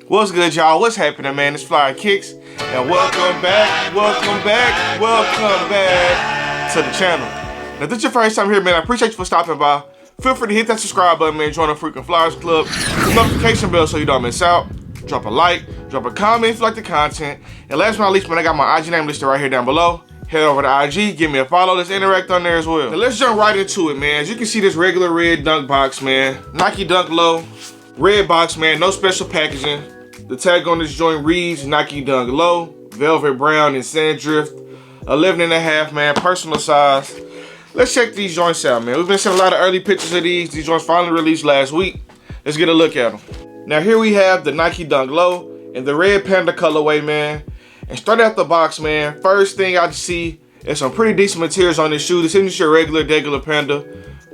What's good, y'all? What's happening, man? It's FLYEERRKicks, and welcome back to the channel. Now, if this is your first time here, man, I appreciate you for stopping by. Feel free to hit that subscribe button, man. Join the freaking Flyers Club. Hit the notification bell so you don't miss out. Drop a like, drop a comment if you like the content. And last but not least, man, I got my IG name listed right here down below. Head over to IG, give me a follow. Let's interact on there as well. Now, let's jump right into it, man. As you can see, this regular red dunk box, man. Nike Dunk Low. Red box, man. No special packaging. The tag on this joint reads Nike Dunk Low, Velvet Brown and Sand Drift, 11.5, man, personal size. Let's check these joints out, man. We've been seeing a lot of early pictures of these. These joints finally released last week. Let's get a look at them. Now here we have the Nike Dunk Low in the red Panda colorway, man. And starting out the box, man, first thing I see is some pretty decent materials on this shoe. This isn't your regular Panda.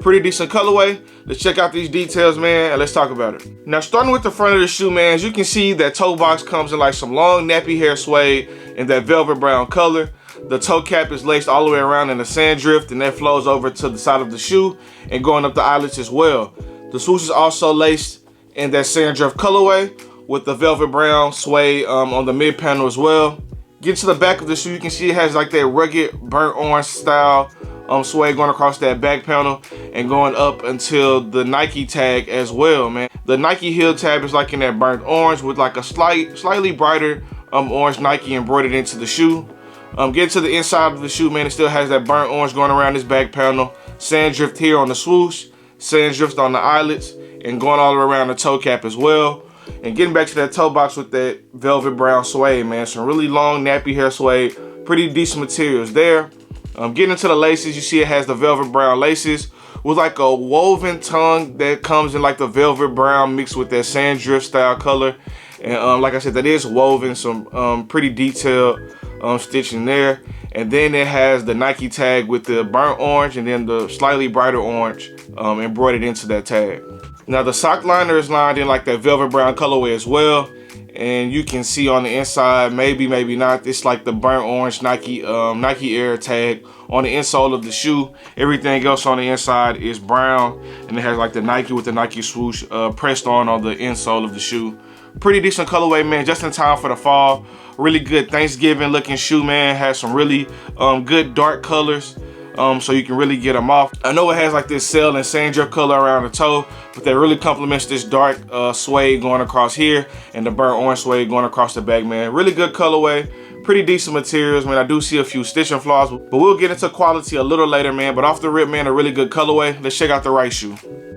Pretty decent colorway. Let's check out these details, man, and let's talk about it. Now, starting with the front of the shoe, man, as you can see, that toe box comes in like some long nappy hair suede in that velvet brown color. The toe cap is laced all the way around in a sand drift, and that flows over to the side of the shoe and going up the eyelets as well. The swoosh is also laced in that sand drift colorway with the velvet brown suede on the mid panel as well. Get to the back of the shoe, you can see it has like that rugged burnt orange style suede going across that back panel and going up until the Nike tag as well, man. The Nike heel tab is like in that burnt orange with like a slightly brighter orange Nike embroidered into the shoe. Get to the inside of the shoe, man, it still has that burnt orange going around this back panel. Sand drift here on the swoosh, sand drift on the eyelets, and going all around the toe cap as well. And getting back to that toe box with that velvet brown suede, man. Some really long nappy hair suede, pretty decent materials there. Getting into the laces, you see it has the velvet brown laces with like a woven tongue that comes in like the velvet brown mixed with that sand drift style color. And like I said, that is woven, some pretty detailed stitching there. And then it has the Nike tag with the burnt orange and then the slightly brighter orange embroidered into that tag. Now the sock liner is lined in like that velvet brown colorway as well. And you can see on the inside, maybe not, it's like the burnt orange Nike Air tag on the insole of the shoe. Everything else on the inside is brown, and it has like the Nike with the Nike swoosh pressed on the insole of the shoe. Pretty decent colorway, man, just in time for the fall. Really good Thanksgiving looking shoe, man. Has some really good dark colors. So you can really get them off. I know it has like this sail and sand drift color around the toe, but that really complements this dark suede going across here and the burnt orange suede going across the back, man. Really good colorway, pretty decent materials, man. I do see a few stitching flaws, but we'll get into quality a little later, man. But off the rip, man, a really good colorway. Let's check out the right shoe.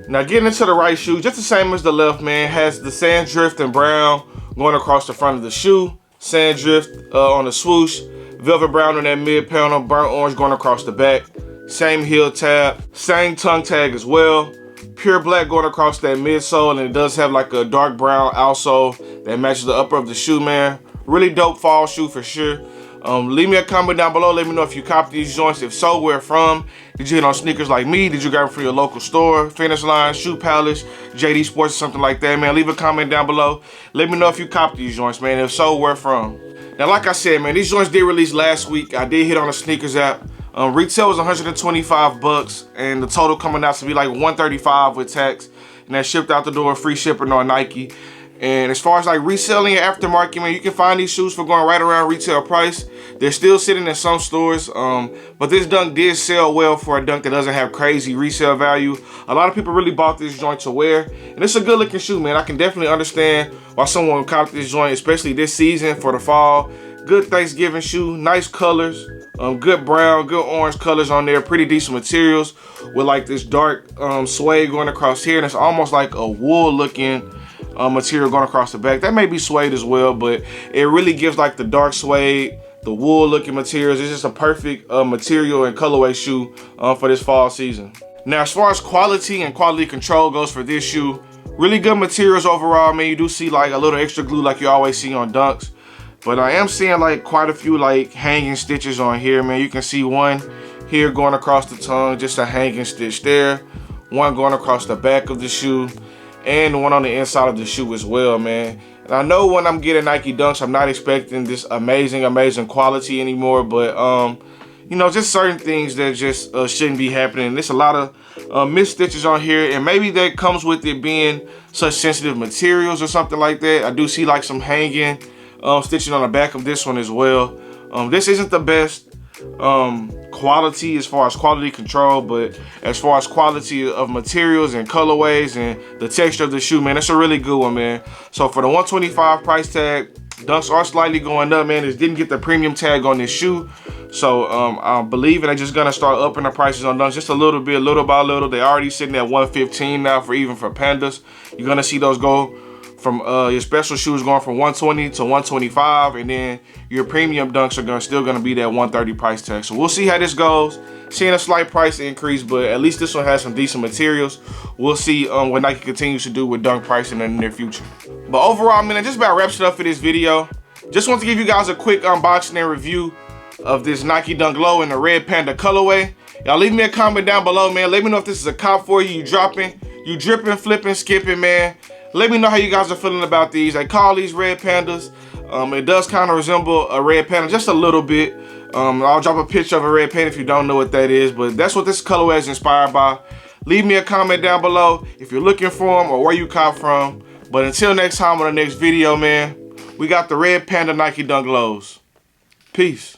Now getting into the right shoe, just the same as the left, man. Has the sand drift and brown going across the front of the shoe, sand drift on the swoosh, velvet brown on that mid panel, burnt orange going across the back. Same heel tab, same tongue tag as well. Pure black going across that midsole, and it does have like a dark brown outsole that matches the upper of the shoe, man. Really dope fall shoe for sure. Leave me a comment down below. Let me know if you copped these joints. If so, where from? Did you hit on sneakers like me? Did you grab them from your local store, Finish Line, Shoe Palace, JD Sports, or something like that, man? Leave a comment down below. Let me know if you copped these joints, man. If so, where from? Now, like I said, man, these joints did release last week. I did hit on the sneakers app. Retail was 125 bucks, and the total coming out to be like 135 with tax, and that shipped out the door, free shipping on Nike. And as far as like reselling and aftermarket, man, you can find these shoes for going right around retail price. They're still sitting in some stores, but this dunk did sell well for a dunk that doesn't have crazy resale value. A lot of people really bought this joint to wear, and it's a good looking shoe, man. I can definitely understand why someone would cop this joint, especially this season for the fall. Good Thanksgiving shoe, nice colors, good brown, good orange colors on there, pretty decent materials with like this dark suede going across here, and it's almost like a wool looking material going across the back. That may be suede as well, but it really gives like the dark suede, the wool looking materials. It's just a perfect material and colorway shoe for this fall season. Now, as far as quality and quality control goes for this shoe, really good materials overall, man. You do see like a little extra glue like you always see on dunks. But I am seeing like quite a few like hanging stitches on here, man. You can see one here going across the tongue, just a hanging stitch there. One going across the back of the shoe, and one on the inside of the shoe as well, man. And I know when I'm getting Nike Dunks, I'm not expecting this amazing quality anymore, but you know, just certain things that just shouldn't be happening. There's a lot of missed stitches on here, and maybe that comes with it being such sensitive materials or something like that. I do see like some hanging stitching on the back of this one as well. This isn't the best quality as far as quality control, but as far as quality of materials and colorways and the texture of the shoe, man, it's a really good one, man. So for the $125 price tag, dunks are slightly going up, man. This didn't get the premium tag on this shoe, so I'm believing they're just gonna start upping the prices on dunks just a little bit, little by little. They're already sitting at $115 now for Pandas. You're gonna see those go from your special shoes going from $120 to $125, and then your premium dunks are still gonna be that $130 price tag. So we'll see how this goes. Seeing a slight price increase, but at least this one has some decent materials. We'll see what Nike continues to do with dunk pricing in the near future. But overall, man, that just about wraps it up for this video. Just want to give you guys a quick unboxing and review of this Nike Dunk Low in the red Panda colorway. Y'all leave me a comment down below, man. Let me know if this is a cop for you. You dropping, you dripping, flipping, skipping, man. Let me know how you guys are feeling about these. I call these red pandas. It does kind of resemble a red panda just a little bit. I'll drop a picture of a red panda if you don't know what that is, but that's what this colorway is inspired by. Leave me a comment down below if you're looking for them or where you cop from. But until next time on the next video, man, we got the red Panda Nike Dunk Lows. Peace.